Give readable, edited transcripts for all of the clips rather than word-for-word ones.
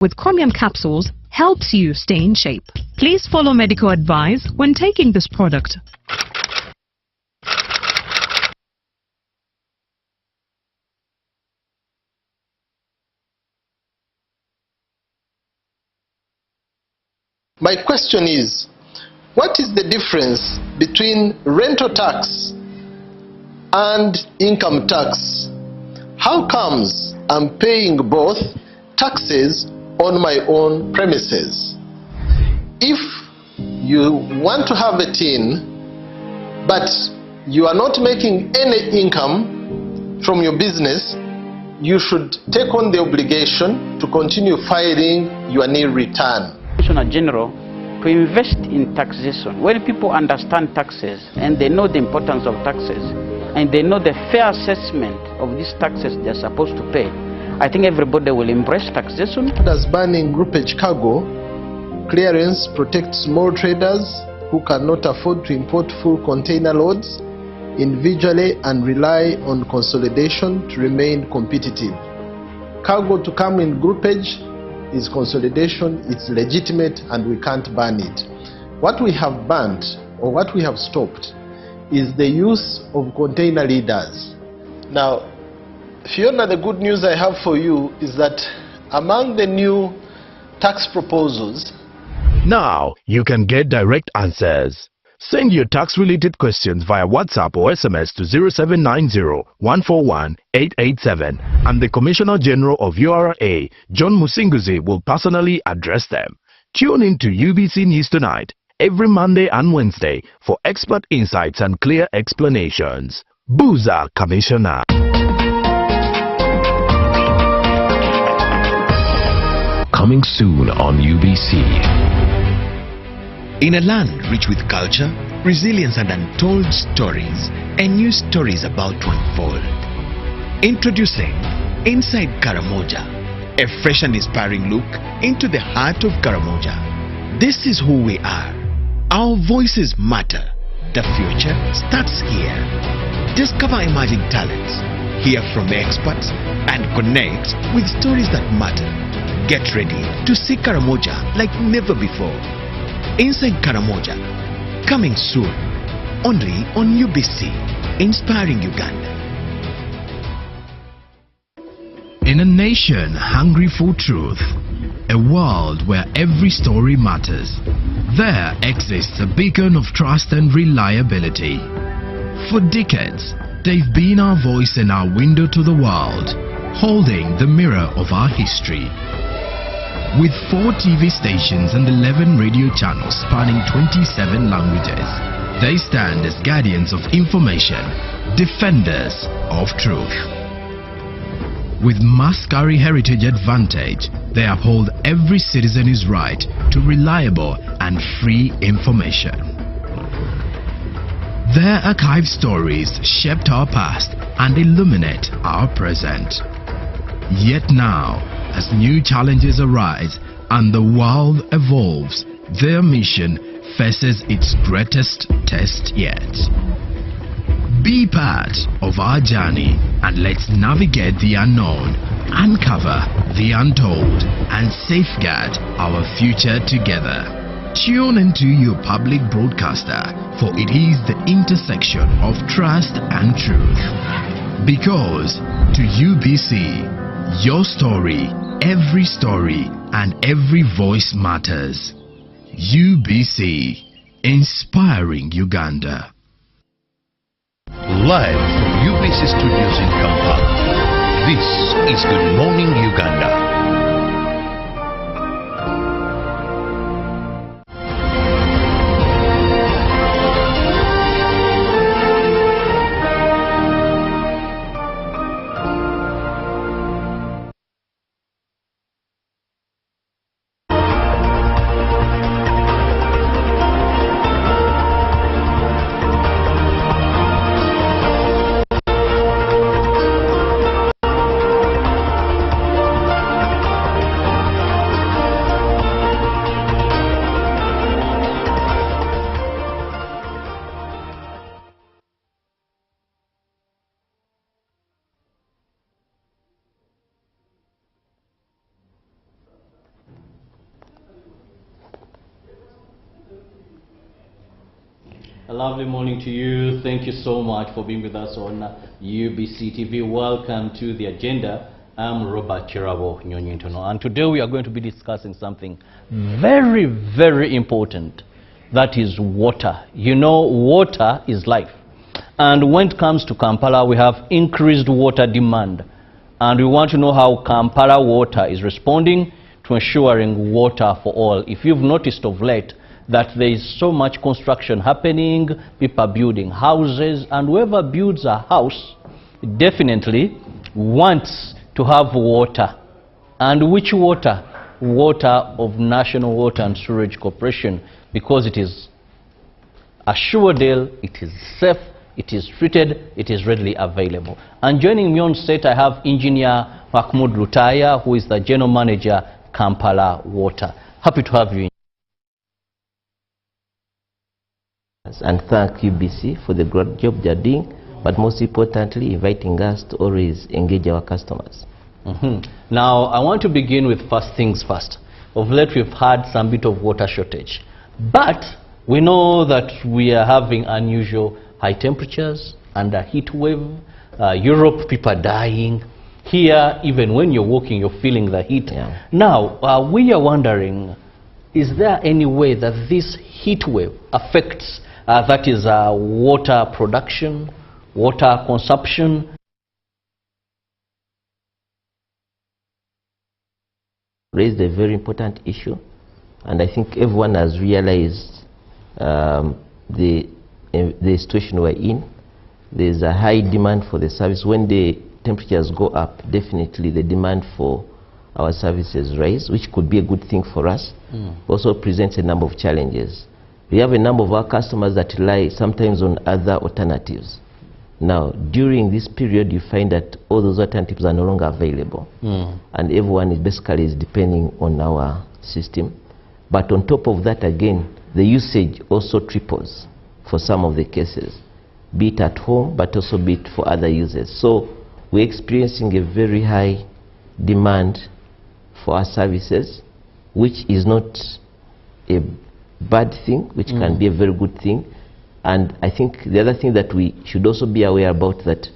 with chromium capsules helps you stay in shape. Please follow medical advice when taking this product. My question is, what is the difference between rental tax and income tax? How comes I'm paying both taxes on my own premises? If you want to have a tin, but you are not making any income from your business, you should take on the obligation to continue filing your nil return. Commissioner General to invest in taxation. When people understand taxes and they know the importance of taxes and they know the fair assessment of these taxes they're supposed to pay, I think everybody will embrace taxation. As banning groupage cargo clearance protects small traders who cannot afford to import full container loads individually and rely on consolidation to remain competitive. Cargo to come in groupage is consolidation, it's legitimate, and we can't ban it. What we have banned or what we have stopped is the use of container leaders. Now, Fiona, the good news I have for you is that among the new tax proposals, now you can get direct answers. Send your tax-related questions via WhatsApp or SMS to 0790-141-887 and the Commissioner General of URA, John Musinguzi, will personally address them. Tune in to UBC News Tonight every Monday and Wednesday for expert insights and clear explanations. Booza Commissioner. Coming soon on UBC. In a land rich with culture, resilience and untold stories, and new stories about to unfold. Introducing Inside Karamoja, a fresh and inspiring look into the heart of Karamoja. This is who we are. Our voices matter. The future starts here. Discover emerging talents, hear from experts, and connect with stories that matter. Get ready to see Karamoja like never before. Inside Karamoja, coming soon, only on UBC, inspiring Uganda. In a nation hungry for truth, a world where every story matters, there exists a beacon of trust and reliability. For decades, they've been our voice and our window to the world, holding the mirror of our history. With 4 TV stations and 11 radio channels spanning 27 languages, they stand as guardians of information, defenders of truth. With Mascari Heritage Advantage, they uphold every citizen's right to reliable and free information. Their archived stories shaped our past and illuminate our present. Yet now, as new challenges arise and the world evolves, their mission faces its greatest test yet. Be part of our journey and let's navigate the unknown, uncover the untold, and safeguard our future together. Tune into your public broadcaster, for it is the intersection of trust and truth. Because to UBC, your story, every story, and every voice matters. UBC, inspiring Uganda. Live from UBC Studios in Kampala, this is Good Morning Uganda. A lovely morning to you. Thank you so much for being with us on UBC TV. Welcome to the agenda. I'm Robert Chirabo Nyonyintono, and today we are going to be discussing something very, very important. That is water. You know, water is life. And when it comes to Kampala, we have increased water demand. And we want to know how Kampala Water is responding to ensuring water for all. If you've noticed of late that there is so much construction happening, people are building houses, and whoever builds a house definitely wants to have water. And which water? Water of National Water and Sewerage Corporation, because it is assured, it is safe, it is treated, it is readily available. And joining me on set, I have Engineer Mahmoud Lutaya, who is the General Manager, Kampala Water. Happy to have you. And thank UBC for the great job they're doing, but most importantly, inviting us to always engage our customers. Now, I want to begin with first things first. Of late, we've had some bit of water shortage, but we know that we are having unusual high temperatures and a heat wave. Europe, people are dying. Here, even when you're walking, you're feeling the heat. Yeah. Now, we are wondering, is there any way that this heat wave affects that is water production, water consumption? Raised a very important issue, and I think everyone has realized the situation we're in. There's a high demand for the service. When the temperatures go up, definitely the demand for our services rise, which could be a good thing for us. Also presents a number of challenges. We have a number of our customers that rely sometimes on other alternatives. Now, during this period, you find that all those alternatives are no longer available. And everyone is basically depending on our system. But on top of that, again, the usage also triples for some of the cases, be it at home, but also be it for other users. So we're experiencing a very high demand for our services, which is not a bad thing, which can be a very good thing. And I think the other thing that we should also be aware about, that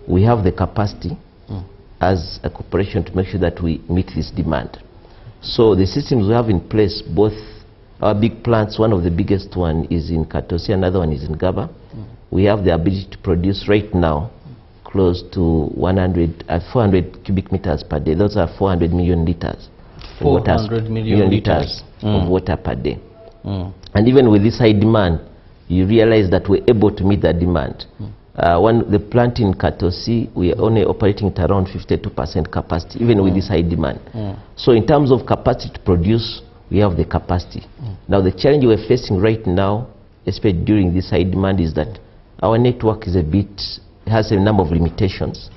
we have the capacity as a corporation to make sure that we meet this demand. So the systems we have in place, both our big plants, one of the biggest one is in Katosi, another one is in Gaba. We have the ability to produce right now close to 400 cubic meters per day. Those are 400 million liters. 400 million liters of water per day. And even with this high demand, you realize that we're able to meet that demand. The plant in Katosi, we are only operating at around 52% capacity, even with this high demand. So in terms of capacity to produce, we have the capacity. Now the challenge we're facing right now, especially during this high demand, is that our network is has a number of limitations,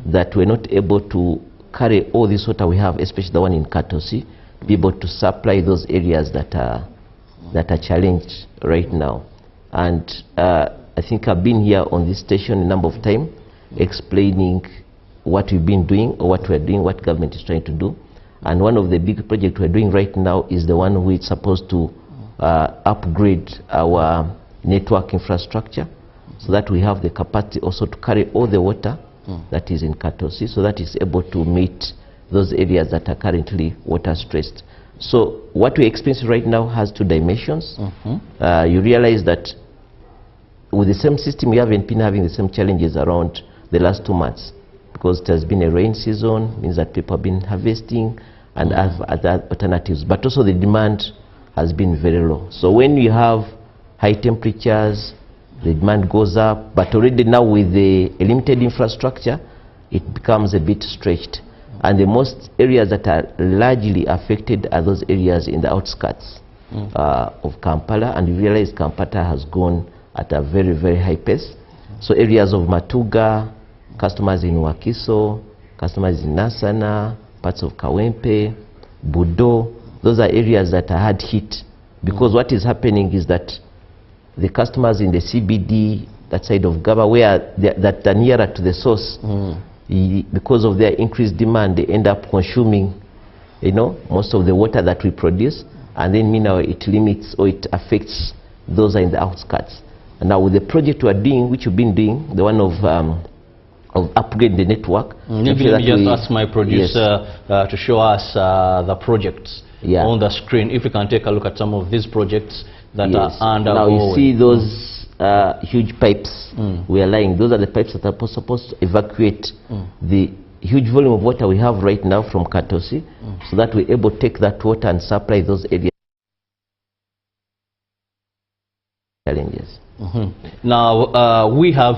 that we're not able to carry all this water we have, especially the one in Katosi, to be able to supply those areas that are challenged right now. And I think I've been here on this station a number of times explaining what we've been doing, or what we're doing, what government is trying to do. And one of the big projects we're doing right now is the one which is supposed to upgrade our network infrastructure, so that we have the capacity also to carry all the water that is in Katosi, so that it's able to meet those areas that are currently water stressed. So what we're experiencing right now has two dimensions. You realize that with the same system, we haven't been having the same challenges around the last 2 months, because it has been a rain season, means that people have been harvesting and have other alternatives. But also the demand has been very low. So when you have high temperatures, the demand goes up, but already now with the limited infrastructure, it becomes a bit stretched. And the most areas that are largely affected are those areas in the outskirts of Kampala, and you realize Kampala has gone at a very, very high pace. So areas of Matuga, customers in Wakiso, customers in Nasana, parts of Kawempe, Budo, those are areas that are hard hit, because what is happening is that the customers in the CBD, that side of Gaba, where that are nearer to the source, because of their increased demand, they end up consuming, most of the water that we produce, and then meanwhile it limits or it affects those in the outskirts. Now with the project we are doing, which we've been doing, the one of upgrade the network. Maybe let me just ask my producer to show us the projects on the screen. If we can take a look at some of these projects that are under. Now you see those huge pipes we are laying. Those are the pipes that are supposed to evacuate the huge volume of water we have right now from Katosi, so that we're able to take that water and supply those areas. Challenges. Now we have